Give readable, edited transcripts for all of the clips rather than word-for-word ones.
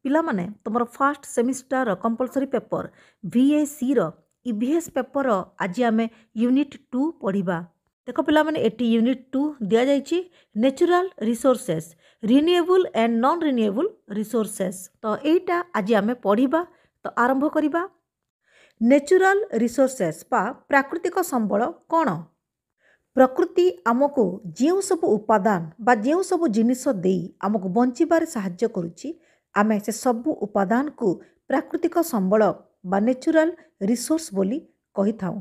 ପିଲାମାନେ ତୁମର first semester compulsory paper VAC ର EVS पेपर आज आम यूनिट 2 पढ़ा। देख पिलामाने एटी यूनिट 2 दिया जाइए natural resources renewable and non renewable resources. तो यहीटा आज आम पढ़ा। तो आरंभ करवा। नेचुरल रिसोर्सेस बा प्राकृतिक संबल कौन? प्रकृति आमको जो सब उपादान बा जो सब जिनिस दे आमको बंचारे साहाय्य करुच्ची आम से सब उपादान को प्राकृतिक संबल बा नेचुरल रिसोर्स बोली कही थाउ।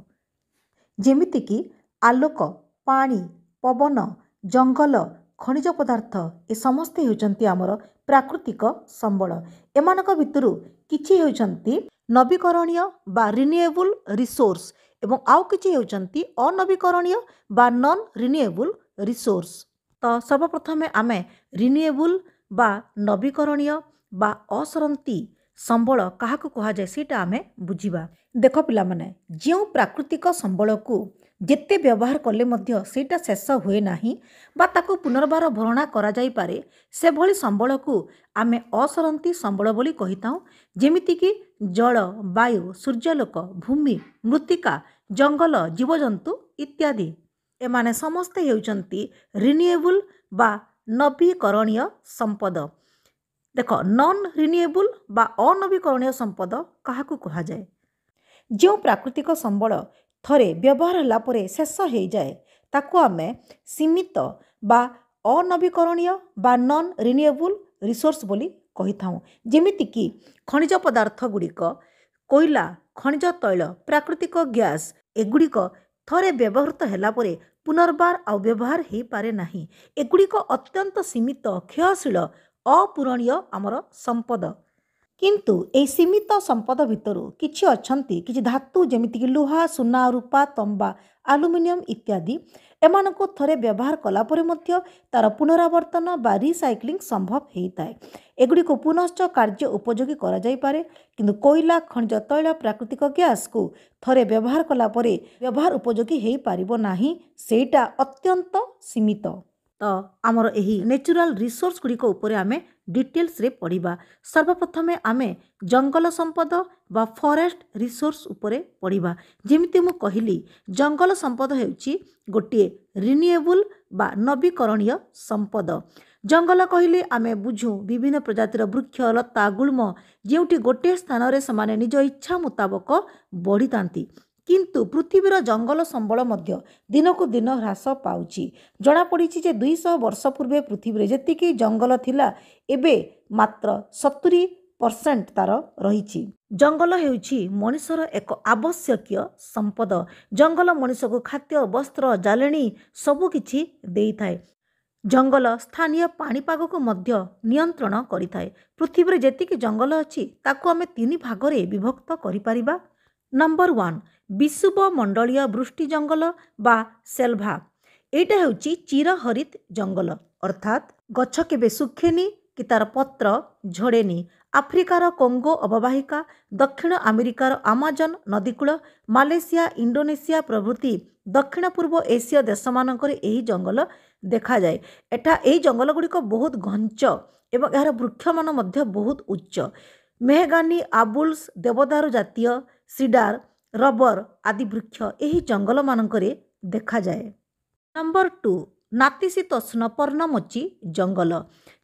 जेमिति कि आलोक, पानी, पवन, जंगल, खनिज पदार्थ ए समस्ते होचंती आमर प्राकृतिक संबल। एमानक भितरु किछि होचंती नवीकरणीय बा रिन्यूएबल रिसोर्स एवं आउ किछि होचंती अनवीकरणीय बा नॉन रिन्यूएबल रिसोर्स। तो सर्वप्रथमे आमे रिन्यूएबल बा नवीकरणीय बा असरंती संबल क्या कह जाए सीटा आमे बुझिबा। देख पिला माने जो प्राकृतिक संबल को जेते व्यवहार कले मध्य सेटा शेष हुए नाही बा ताको पुनर्बार भरणा करा जाई पारे से भली संबल को आमे असरंती संबल बोली कहिताऊ। जेमिति कि जल, वायु, सूर्यालोक, भूमि, मृत्तिका, जंगल, जीवजंतु इत्यादि एमाने समस्ते हेउचंती रिन्यूएबल बा नवीकरणीय संपद। देख नॉन रिन्यूएबल बा अनवीकरणीय संपद क्या कह जाए? जो प्राकृतिक संबल थरे व्यवहार होला परे शेष हो जाए ताको आमे सीमित बा अनवीकरणीय बा नॉन रिन्यूएबल रिसोर्स बोली कही थाउ। जेमिति कि खनिज पदार्थ गुड़िक कोयला, खनिज तैल, प्राकृतिक गैस एगुड़िक थरे व्यवहृत होला परे पुनर्बार आ व्यवहार हो पारे नाही। एगुड़िक अत्यंत सीमित क्षयशील अपूरणीय आमर संपद। किंतु ए सीमित संपद भितरु किछि अछंती किछि धातु जेमिति कि लुहा, सुना, रूपा, तंबा, आलुमिनियम इत्यादि एमानको थरे व्यवहार कला परे मध्य तार पुनरावर्तन बा रिसाइक्लिंग संभव हेइताए। एगुड़िको पुनश्च कार्य उपयोगी करा जाई पारे। किंतु कोयला, खनिज तैल, प्राकृतिक गैस को थरे व्यवहार कला परे व्यवहार उपयोगी हेइ पारिबो नाही, सेटा अत्यंत सीमित। तो आमर एही नेचुरल रिसोर्स गुड़िक उपरे आमे डिटेल्स रे पढ़िबा। सर्वप्रथमे आमे जंगल संपद बा फॉरेस्ट रिसोर्स उपरे पढ़िबा। जेमिति मु कहिली जंगल संपद हेउची गोटे रिन्यूएबल बा नवीकरणीय संपद। जंगल कहिले आमे बुझू विभिन्न प्रजातिर वृक्ष, लता, गुल्म जेउटी गोटे स्थान रे समाने निज इच्छा मुताबक बढ़ितांती। किंतु पृथ्वीर जंगल संबल मध्य दिनकु दिन ह्रास पाउची। जना पड़िछि जे 200 वर्ष पूर्वे पृथ्वी जेतिकी जंगल थिला एबे मात्र 70% तार रहिछि। जंगल हेउछि मनुष्यर एक आवश्यकीय संपद। जंगल मनुष्य खाद्य, वस्त्र, जालेनी सबु किछि देइथाय। जंगल स्थानीय पाणीपाग को मध्य नियंत्रण करिथाय। पृथ्वी जेतिकी जंगल अछि ताकू आमे 3 भागरे विभक्त करि परिबा। नंबर 1 विषुव मंडलीय वृष्टि जंगल बा सेल्भा। एटा हेउची चिरहरित जंगल अर्थात गछ केबे सुखेनी कि तार पत्र झड़ेनी। आफ्रिकार कोंगो अववाहिका, दक्षिण अमेरिकार आमाजन नदीकूल, मालेशिया, इंडोनेशिया प्रभृति दक्षिण पूर्व एशिया देशमानंकरे एही जंगल देखा जाए। एठा एही जंगल गुड़िक बहुत घंच एवं यार वृक्षमान मध्य बहुत उच्च। मेहगानी, आबुल्स, देवदारू जातीय, सीडार, रबर आदि वृक्ष एही जंगल मानकरे देखा जाए। नंबर 2 नातिशीतोष्ण पर्णमोची जंगल।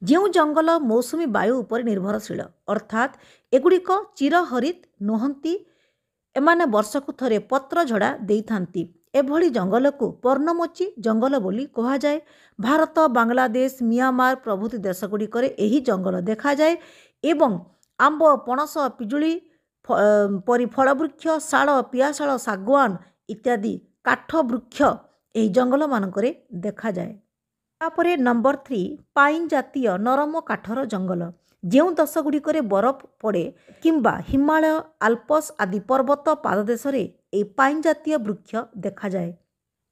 जो जंगल मौसुमी वायु उपर निर्भरशील अर्थात एगुड़िक चिरहरित नुहंती। एमाने वर्षकु थरे पत्र झड़ा देइथांती। एभली जंगल को पर्णमोची जंगल बोली कहा जाए। भारत, बांग्लादेश, मियांमार प्रभृति देशगुड़िकरे एही जंगल देखा जाए एवं आंब, पणस, पिजुली परी फल वृक्ष, शाल, पियाशाल, सागवान इत्यादि काठ वृक्ष एही जंगल मानकरे देखा जाए। तापरे नंबर 3 पाइन जातीय नरम काठर जंगल। जो दश गुड़िकरे बरफ पड़े किंबा हिमालय, आल्पस आदि पर्वत पाददेश ए पाइन जातीय वृक्ष देखा जाए।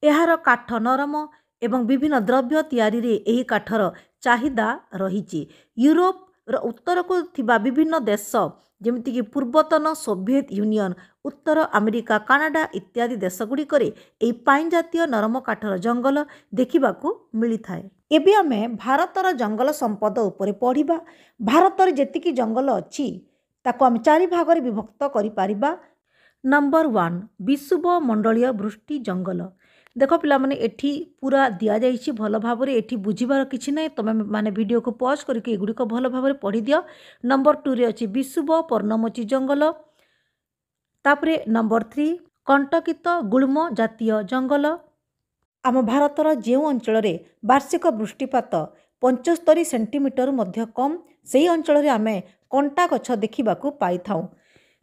एहार काठ नरम एवं विभिन्न द्रव्य तैयारी रे एही काठर चाहिदा रहिछि। यूरोप उत्तर को थिबा विभिन्न देश जेमिति कि पूर्वतन सोवियत यूनियन, उत्तर अमेरिका, कानाडा इत्यादि देशगुड़िकरे एही पाइन जातीय नरम काठर जंगल देखिबाकू मिलिथाए। एबे आमे भारतर जंगल संपद उपरे पढ़िबा। भारतर जेतिकी जंगल अछि ताको आमे चारि भागरे विभक्त करि पारिबा। नंबर 1 विषुव मंडलीय वृष्टि जंगल। देख पिला माने एठी पूरा दिया जाइछि भल भाबरे एठी बुझिबार किछि नै तमे माने वीडियो को पॉज करके एगुडी को भल भाबरे पढ़ि दियो। नंबर 2 रे अछि विषुव पर्णमोची जंगल। तापरे नंबर 3 कंटकित गुल्म जातीय जंगल। आम भारतर जो अंचल वार्षिक वृष्टिपात 75 सेंटीमीटर मध्य कम से अंचल आम कंटा गछ देखा पाई था।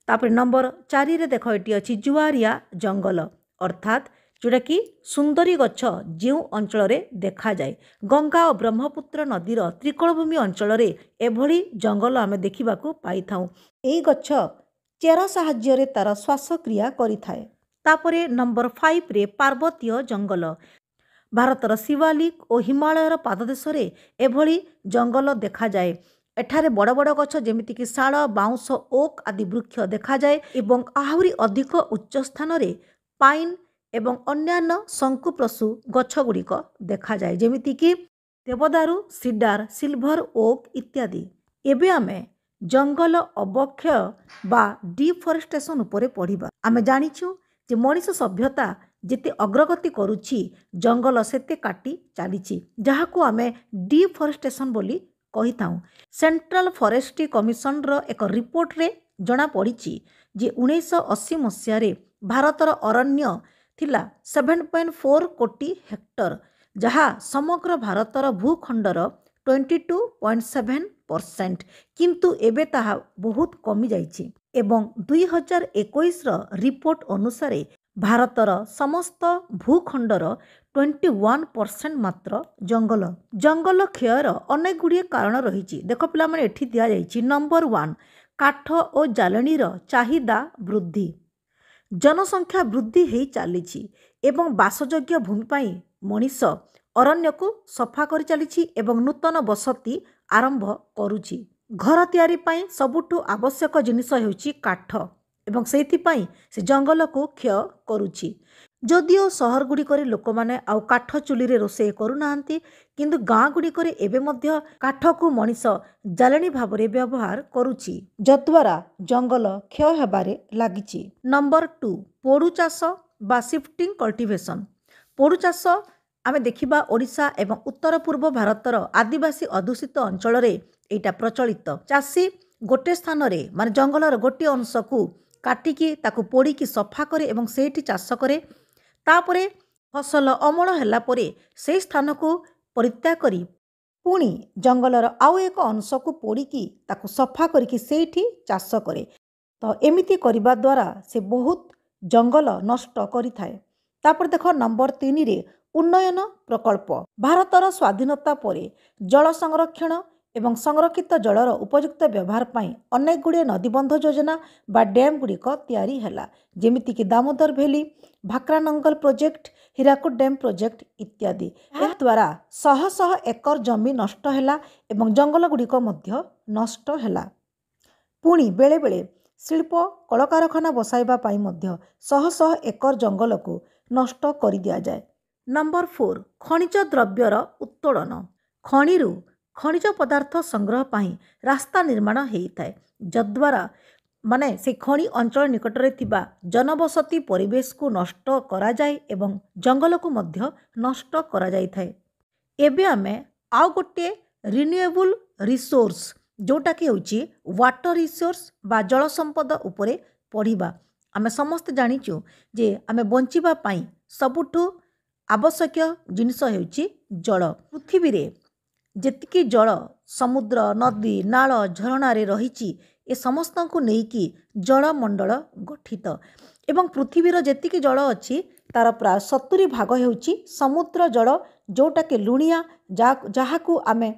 तापर नंबर 4 रे देख ये अच्छी जुआरिया जंगल अर्थात जोटा कि सुंदरी गछ जो अंचल देखा जाए। गंगा और ब्रह्मपुत्र नदीर त्रिकोणभूमि अंचल एभली जंगल आम देखा पाई था। यही गछ चेर साहाय्य तार श्वासक्रिया करिथाए। तापरे नंबर 5 रे पार्वतीय जंगल। भारतर शिवालिक और हिमालयर पाददेश एभली जंगल देखा जाए। एठारे बड़ बड़ गछ जेमितिक शाल बाउंश ओक आदि वृक्ष देखा जाए एवं आहुरी अधिक उच्च स्थान रे पाइन एवं अन्यान्य शंकुप्रसु गछ गुड़िक देखा जाए जेमितिक देवदारू सीडार सिल्भर ओक इत्यादि। एबे आमे जंगल अवक्षय बा डिफरेस्टेशन उपरे पढ़िबा। आमे जानिछु जे मनीष सभ्यता जेते अग्रगति करुछि जंगल सेते काटी चलीछि जहाको आमे डिफरेस्टेशन बोली कही थाउ। सेंट्रल फॉरेस्ट्री कमिशन रो एक रिपोर्ट रे जना पड़िछि जे 1980 मसिया रे भारतर अरण्य थिला 7.4 कोटी हेक्टर जहा समग्र भारतर भूखंडर 22.7%। किंतु एबे ताहा बहुत कमी जाइछि एवं 2021 रो रिपोर्ट अनुसार भारतर समस्त भूखंडर 21% मात्र जंगल। जंगल क्षयर अनेक गुड़िए कारण रही। देख पिला माने एठी दिया जाइछि। नंबर 1 काठ और जालेनीर चाहिदा वृद्धि। जनसंख्या वृद्धि हेई चालीछि एवं बासयोग्य भूमि पाई मनीष अरण्य को सफा कर चलीछि एवं नूतन बसति आरंभ करुछि। घर तैयारी पाई सबुठु आवश्यक जिनिस हेउछि काठ एवं सेथिपाई से जंगल को क्षय करुछि। जदिओ सहर गुड़िकर लोक मैंने आउ काठ चुली रे रोषे करूनाहांती किंतु गाँ गुड़िकर एबे मध्य काठ को मनीष जालेनी भावरे व्यवहार करुछि जद्वारा जंगल क्षय हेबारे लागिछि। नंबर 2 पोडु चाष बा शिफ्टिंग कल्टिवेशन। पोडु चाष आमे देखिबा ओडिशा एवं उत्तर पूर्व भारतर आदिवासी अधुषित अंचल रे एटा प्रचलित। चाषी गोटे स्थान रे माने जंगलर गोटे अंश को काटिकी ताकू पोड़ीकी सफा करे एवं सेठी चाष करे। तापरे फसल अमल हैला परे से स्थान को परित्याग करी पुणी जंगलर आउ एक अंश को पोड़ीकी ताकू सफा करिकी सेठी चाष करे। तो एमिति करिबा द्वारा से बहुत जंगल नष्ट करिथाए। तापर देखो नंबर 3 रे उन्नयन प्रकल्प। भारतर स्वाधीनता परे जल संरक्षण एवं संरक्षित जलर उपयुक्त व्यवहार पाई अनेक गुड़े नदीबंध योजना बा डैम गुड़िक तैयारी हैला जेमितिक दामोदर भैली भाक्रानंगल प्रोजेक्ट हीराकुद डैम प्रोजेक्ट इत्यादि। एहा द्वारा शह शह एकर जमी नष्ट हैला एवं जंगल गुड़िक मध्य नष्ट हैला। पुणी बेले बेले शिल्प कलकारखाना बसाइबा पाई मध्य शह शह एकर जंगल को नष्ट करि दिया जाए। नंबर 4 खनिज द्रव्यर उत्तोलन। खनिरु खनिज पदार्थ संग्रह पाई रास्ता निर्माण होता जद्वारा माने से खनि अंचल निकटरे थिबा जनबसति परिवेश को नष्ट करा जाए एवं जंगल को मध्य नष्ट करा जाय थाए। एबे आमे आउ गोटे रिन्यूएबल रिसोर्स जोटा कि होची वाटर रिसोर्स बा जल संपद उपरे पढ़िबा। आमे समस्त जानिचु जे आमे बंचिबा पाई सबुठु आवश्यक जिनिस हेउची जल। पृथ्वी रे जेतिकी जल समुद्र नदी नाल झरणा रे रहिची ए समस्त को नेइकी जलमंडल गठित एवं पृथ्वीर जेतिकी जल अछि तार प्राय 70 भाग हेउची समुद्र जल जोटा के लुणिया जहाकू आमे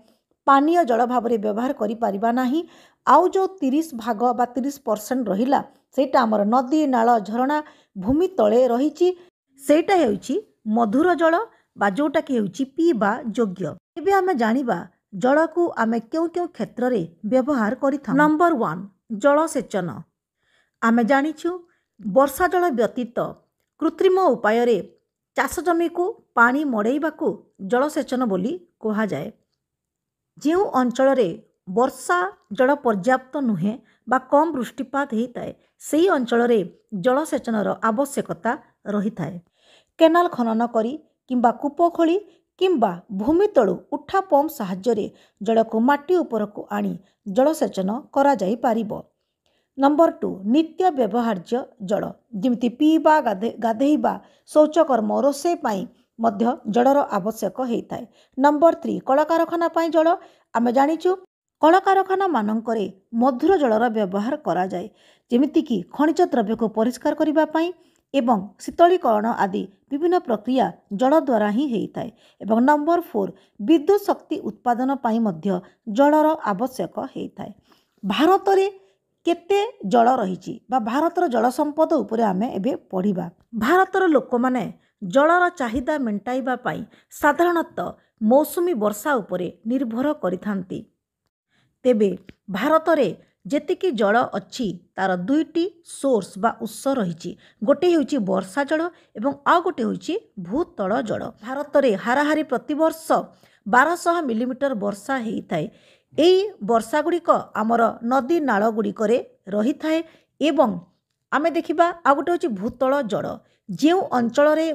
पानीय जल भावरे व्यवहार करि परिबा नाही। आउ जो 30 भाग बा 30% रहिला सेटा हमर नदी नाल झरणा भूमि तळे रहिची सेटा हेउची मधुर जल बा जोटा कि हेउची पीबा योग्य। एबे आमे जानिबा जल को आमे क्यों क्यों क्षेत्र रे व्यवहार करिथा। नंबर 1 जलसेचन। आमे जानिछु वर्षा जल व्यतीत कृत्रिम उपाय रे चाष जमी को पानी मड़ेइबा को जलसेचन बोली कुहाଯାଏ। ଯେଉଁ ଅଞ୍ଚଳରେ ବର୍ଷା ଜଳ ପର୍ଯ୍ୟାପ୍ତ ନୁହେଁ ବା କମ୍ ବୃଷ୍ଟିପାତ ହୋଇଥାଏ ସେହି ଅଞ୍ଚଳରେ ଜଳସେଚନର ଆବଶ୍ୟକତା ରହିଥାଏ। କେନାଲ ଖନନ କରି କିମ୍ବା କୂପ ଖୋଳି କିମ୍ବା ଭୂମି ତଳୁ ଉଠା ପମ୍ପ ସାହାଯ୍ୟରେ ଜଳକୁ ମାଟି ଉପରକୁ ଆଣି ଜଳସେଚନ କରାଯାଇପାରିବ। ନମ୍ବର 2 ନିତ୍ୟ ବ୍ୟବହାର୍ଯ୍ୟ ଜଳ ଯେମିତି ପିଇବା ଗାଧେଇବା ଶୌଚକର୍ମ ରୋଷେଇ ପାଇଁ ମଧ୍ୟ ଜଳର ଆବଶ୍ୟକ ହୋଇଥାଏ। ନମ୍ବର 3 କଳକାରଖାନା ପାଇଁ ଜଳ ଆମେ ଜାଣିଛୁ କଳକାରଖାନା ମାନଙ୍କରେ ମଧୁର ଜଳର ବ୍ୟବହାର କରାଯାଏ ଯେମିତିକି ଖଣିଜ ଦ୍ରବ୍ୟକୁ ପରିଷ୍କାର କରିବା ପାଇଁ ଏବଂ ଶୀତଳୀକରଣ ଆଦି ବିଭିନ୍ନ ପ୍ରକ୍ରିୟା ଜଳ ଦ୍ୱାରା ହିଁ ହୋଇଥାଏ। ଏବଂ ନମ୍ବର 4 ବିଦ୍ୟୁତ ଶକ୍ତି ଉତ୍ପାଦନ ପାଇଁ ମଧ୍ୟ ଜଳର ଆବଶ୍ୟକ ହୋଇଥାଏ। ଭାରତରେ କେତେ ଜଳ ରହିଛି ବା ଭାରତର ଜଳ ସମ୍ପଦ ଉପରେ ଆମେ ଏବେ ପଢ଼ିବା। ଭାରତର ଲୋକମାନେ ଜଳର ଚାହିଦା ମେଣ୍ଟାଇବା ପାଇଁ ସାଧାରଣତଃ ମୌସୁମୀ ବର୍ଷା ଉପରେ ନିର୍ଭର କରିଥାନ୍ତି। ତେବେ ଭାରତରେ ଯେତିକି ଜଳ ଅଛି ତାର ଦୁଇଟି ସୋର୍ସ ବା ଉତ୍ସ ରହିଛି। ଗୋଟିଏ ହେଉଛି ବର୍ଷା ଜଳ ଏବଂ ଆଉ ଗୋଟିଏ ହେଉଛି ଭୂତଳ ଜଳ। ଭାରତରେ ହାରାହାରି ପ୍ରତିବର୍ଷ 1200 ମିଲିମିଟର ବର୍ଷା ହୋଇଥାଏ। ଏହି ବର୍ଷା ଗୁଡ଼ିକ ଆମର ନଦୀ ନାଳ ଗୁଡ଼ିକରେ ରହିଥାଏ। ଏବଂ ଆମେ ଦେଖିବା ଆଉ ଗୋଟେ ହେଉଛି ଭୂତଳ ଜଳ ଯେଉଁ ଅଞ୍ଚଳରେ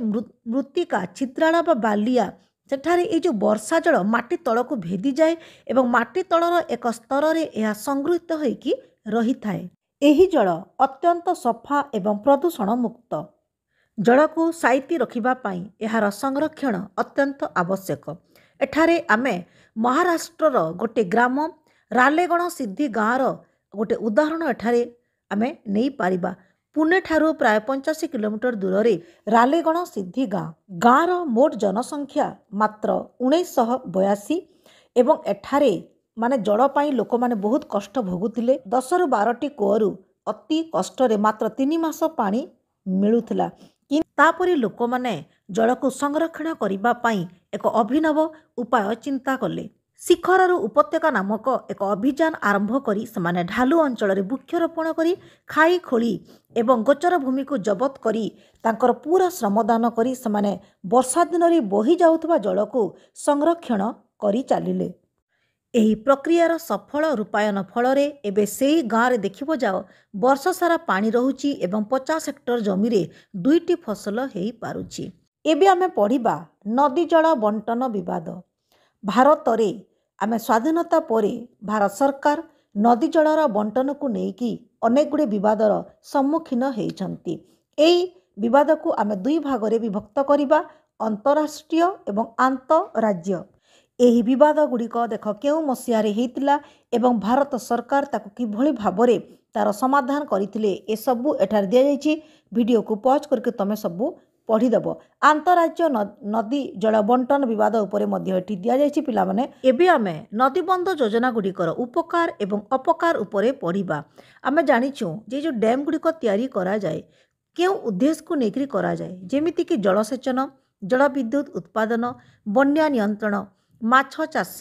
ମୃତ୍ତିକା ଛିଦ୍ରାଳ ବା ବାଲିଆ ସେଠାରେ ଏଇ ଯେଉଁ ବର୍ଷା ଜଳ ମାଟି ତଳକୁ ଭେଦିଯାଏ ଏବଂ ମାଟି ତଳର ଏକ ସ୍ତରରେ ଏହା ସଂଗୃହୀତ ହୋଇକି ରହିଥାଏ। ଏହି ଜଳ ଅତ୍ୟନ୍ତ ସଫା ଏବଂ ପ୍ରଦୂଷଣ ମୁକ୍ତ। ଜଳକୁ ସାଇତି ରଖିବା ପାଇଁ ଏହାର ସଂରକ୍ଷଣ ଅତ୍ୟନ୍ତ ଆବଶ୍ୟକ। ଏଠାରେ ଆମେ ମହାରାଷ୍ଟ୍ରର ଗୋଟେ ଗ୍ରାମ ରାଲେଗଣ ସିଦ୍ଧି ଗାଁର ଗୋଟେ ଉଦାହରଣ ଏଠାରେ ଆମେ ନେଇପାରିବା। ପୁନେ ଠାରୁ ପ୍ରାୟ 85 କିଲୋମିଟର ଦୂରରେ ରାଲେଗଣ ସିଦ୍ଧି ଗାଁର ମୋଟ ଜନସଂଖ୍ୟା ମାତ୍ର 1982 ଏବଂ ଏଠାରେ ମାନେ ଜଳ ପାଇଁ ଲୋକମାନେ ବହୁତ କଷ୍ଟ ଭୋଗୁଥିଲେ। 10ରୁ 12ଟି କୂଅରୁ ଅତି କଷ୍ଟରେ ମାତ୍ର 3 ମାସ ପାଣି ମିଳୁଥିଲା। ତାପରେ ଲୋକମାନେ ଜଳକୁ ସଂରକ୍ଷଣ କରିବା ପାଇଁ ଏକ ଅଭିନବ ଉପାୟ ଚିନ୍ତା କଲେ। ଶିଖରରୁ ଉପତ୍ୟକା ନାମକ ଏକ ଅଭିଯାନ ଆରମ୍ଭ କରି ସେମାନେ ଢାଲୁ ଅଞ୍ଚଳରେ ବୃକ୍ଷରୋପଣ କରି ଖାଇ ଖୋଳି ଏବଂ ଗୋଚର ଭୂମିକୁ ଜବତ କରି ତାଙ୍କର ପୁରା ଶ୍ରମଦାନ କରି ସେମାନେ ବର୍ଷା ଦିନରେ ବୋହି ଯାଉଥିବା ଜଳକୁ ସଂରକ୍ଷଣ କରି ଚାଲିଲେ। ଏହି ପ୍ରକ୍ରିୟାର ସଫଳ ରୂପାୟନ ଫଳରେ ଏବେ ସେହି ଗାଁରେ ଦେଖିବ ଯାଅ ବର୍ଷ ସାରା ପାଣି ରହୁଛି ଏବଂ 50 ହେକ୍ଟର ଜମିରେ 2ଟି ଫସଲ ହୋଇପାରୁଛି। ଏବେ ଆମେ ପଢ଼ିବା ନଦୀ ଜଳ ବଣ୍ଟନ ବିବାଦ। ଭାରତରେ ଆମେ ସ୍ୱାଧୀନତା ପରେ ଭାରତ ସରକାର ନଦୀ ଜଳର ବଣ୍ଟନକୁ ନେଇକି ଅନେକ ଗୁଡ଼ିଏ ବିବାଦର ସମ୍ମୁଖୀନ ହୋଇଛନ୍ତି। ଏହି ବିବାଦକୁ ଆମେ ଦୁଇ ଭାଗରେ ବିଭକ୍ତ କରିବା ଅନ୍ତରାଷ୍ଟ୍ରୀୟ ଏବଂ ଆନ୍ତଃରାଜ୍ୟ। ଏହି ବିବାଦ ଗୁଡ଼ିକ ଦେଖ କେଉଁ ମସିହାରେ ହୋଇଥିଲା ଏବଂ ଭାରତ ସରକାର ତାକୁ କିଭଳି ଭାବରେ ତାର ସମାଧାନ କରିଥିଲେ ଏସବୁ ଏଠାରେ ଦିଆଯାଇଛି। ଭିଡ଼ିଓକୁ ପଜ କରିକି ତୁମେ ସବୁ ପଢ଼ିଦେବ। ଆନ୍ତଃରାଜ୍ୟ ନଦୀ ଜଳ ବଣ୍ଟନ ବିବାଦ ଉପରେ ମଧ୍ୟ ଏଠି ଦିଆଯାଇଛି ପିଲାମାନେ। ଏବେ ଆମେ ନଦୀବନ୍ଧ ଯୋଜନା ଗୁଡ଼ିକର ଉପକାର ଏବଂ ଅପକାର ଉପରେ ପଢ଼ିବା। ଆମେ ଜାଣିଛୁ ଯେ ଯେଉଁ ଡ୍ୟାମ୍ ଗୁଡ଼ିକ ତିଆରି କରାଯାଏ କେଉଁ ଉଦ୍ଦେଶ୍ୟକୁ ନେଇକରି କରାଯାଏ ଯେମିତିକି ଜଳସେଚନ ଜଳବିଦ୍ୟୁତ ଉତ୍ପାଦନ ବନ୍ୟା ନିୟନ୍ତ୍ରଣ ମାଛ ଚାଷ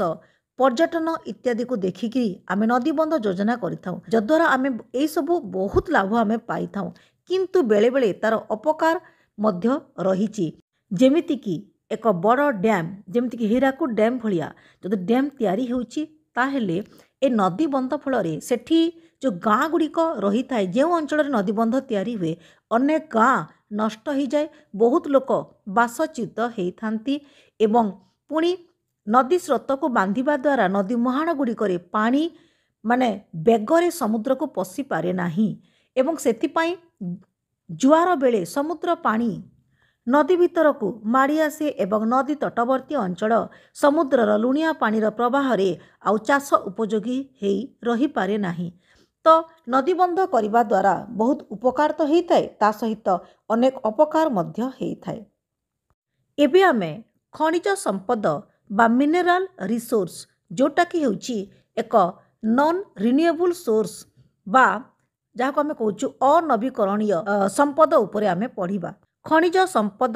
ପର୍ଯ୍ୟଟନ ଇତ୍ୟାଦିକୁ ଦେଖିକିରି ଆମେ ନଦୀବନ୍ଧ ଯୋଜନା କରିଥାଉ ଯଦ୍ୱାରା ଆମେ ଏହିସବୁ ବହୁତ ଲାଭ ଆମେ ପାଇଥାଉ। କିନ୍ତୁ ବେଳେବେଳେ ତାର ଅପକାର ମଧ୍ୟ ରହିଛି। ଯେମିତିକି ଏକ ବଡ଼ ଡ୍ୟାମ୍ ଯେମିତିକି ହୀରାକୁଦ ଡ୍ୟାମ୍ ଭଳିଆ ଯଦି ଡ୍ୟାମ୍ ତିଆରି ହେଉଛି ତାହେଲେ ଏ ନଦୀବନ୍ଧ ଫଳରେ ସେଠି ଯେଉଁ ଗାଁ ଗୁଡ଼ିକ ରହିଥାଏ ଯେଉଁ ଅଞ୍ଚଳରେ ନଦୀବନ୍ଧ ତିଆରି ହୁଏ ଅନେକ ଗାଁ ନଷ୍ଟ ହୋଇଯାଏ ବହୁତ ଲୋକ ବାସଚ୍ୟୁତ ହୋଇଥାନ୍ତି ଏବଂ ପୁଣି ନଦୀ ସ୍ରୋତକୁ ବାନ୍ଧିବା ଦ୍ୱାରା ନଦୀ ମୁହାଣ ଗୁଡ଼ିକରେ ପାଣି ମାନେ ବେଗରେ ସମୁଦ୍ରକୁ ପଶିପାରେ ନାହିଁ ଏବଂ ସେଥିପାଇଁ ଜୁଆର ବେଳେ ସମୁଦ୍ର ପାଣି ନଦୀ ଭିତରକୁ ମାଡ଼ି ଆସେ ଏବଂ ନଦୀ ତଟବର୍ତ୍ତୀ ଅଞ୍ଚଳ ସମୁଦ୍ରର ଲୁଣିଆ ପାଣିର ପ୍ରବାହରେ ଆଉ ଚାଷ ଉପଯୋଗୀ ହୋଇ ରହିପାରେ ନାହିଁ। ତ ନଦୀବନ୍ଧ କରିବା ଦ୍ୱାରା ବହୁତ ଉପକାର ତ ହୋଇଥାଏ ତା ସହିତ ଅନେକ ଅପକାର ମଧ୍ୟ ହୋଇଥାଏ। ଏବେ ଆମେ ଖଣିଜ ସମ୍ପଦ ବା ମିନେରାଲ ରିସୋର୍ସ ଯେଉଁଟାକି ହେଉଛି ଏକ ନନ୍ ରିନ୍ୟୁଏବଲ୍ ସୋର୍ସ ବା ଯାହାକୁ ଆମେ କହୁଛୁ ଅନବୀକରଣୀୟ ସମ୍ପଦ ଉପରେ ଆମେ ପଢ଼ିବା। ଖଣିଜ ସମ୍ପଦ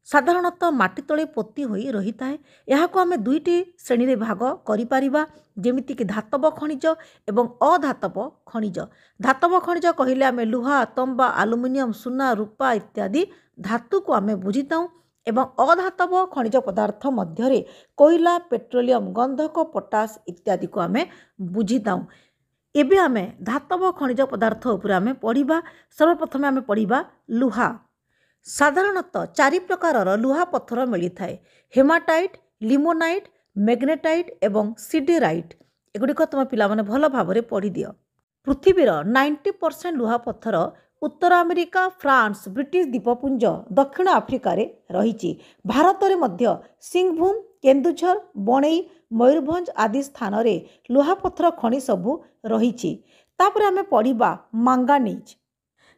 ସାଧାରଣତଃ ମାଟି ତଳେ ପୋତି ହୋଇ ରହିଥାଏ। ଏହାକୁ ଆମେ ଦୁଇଟି ଶ୍ରେଣୀରେ ଭାଗ କରିପାରିବା ଯେମିତିକି ଧାତବ ଖଣିଜ ଏବଂ ଅଧାତବ ଖଣିଜ। ଧାତବ ଖଣିଜ କହିଲେ ଆମେ ଲୁହା ତମ୍ବା ଆଲୁମିନିୟମ ସୁନା ରୂପା ଇତ୍ୟାଦି ଧାତୁକୁ ଆମେ ବୁଝିଥାଉ एवं अधातव खनिज पदार्थ मध्य कोयला पेट्रोलियम गंधक पोटास इत्यादि को आम बुझी दाऊ। एबे आम धातव खनिज पदार्थ उपर आम पढ़ा। सर्वप्रथम आम पढ़ा लुहा। साधारणतः 4 प्रकार लुहा पत्थर मिलता है। हेमाटाइट, लिमोनाइट, मैग्नेटाइट एवं सिडेराइट। एगुड़िक तुम पिलाने भल भाव पढ़ी दियो। पृथ्वीर 90% लुहा पत्थर उत्तर अमेरिका, फ्रांस, ब्रिटिश द्वीपपुंज, दक्षिण आफ्रिका रही। भारत में मध्य सिंहभूम, केन्दुझर, बणई, मयूरभंज आदि स्थान रे लुहा पत्थर खनि सबू रही। तापर आम पढ़ा मांगानीज।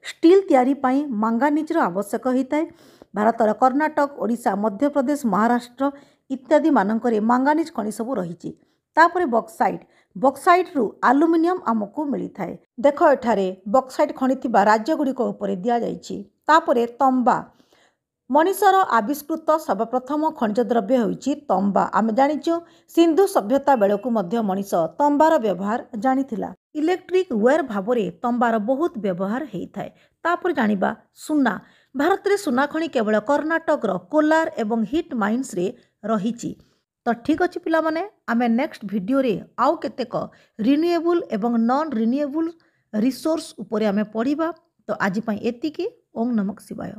स्टील तैयारी पाई मांगानीज आवश्यक होता है। भारतर कर्णाटक, ओडिशा, मध्य प्रदेश, महाराष्ट्र इत्यादि मानकरे मांगानीज खनि सबू रही। तापर बक्साइट। बक्साइट रु आलुमिनियम आमको मिलता है। देख एठारे बक्साइट खनि थिबा राज्य गुड़िक उपर दिया जाइछि। तापर तंबा। मनीषर आविष्कृत सर्वप्रथम खनिज द्रव्य होइछि तंबा। आम जानिछु सिंधु सभ्यता बेलकु मध्य मनीष तंबार व्यवहार जानिथिला। इलेक्ट्रिक वेयर भावरे तंबार बहुत व्यवहार हेइथाय। तापर जानिबा सुना। भारत रे सुना खनि केवल कर्णाटक कोलार एवं हिट माइन्स रे रहिछि। तो ठीक अच्छे पिला माने आमे नेक्स्ट वीडियो रे आउ केतेक रिन्यूएबल एवं नॉन रिन्यूएबल रिसोर्स उपरे आमे पढ़िबा। तो आज पई एतिकी। ओम नमः शिवाय।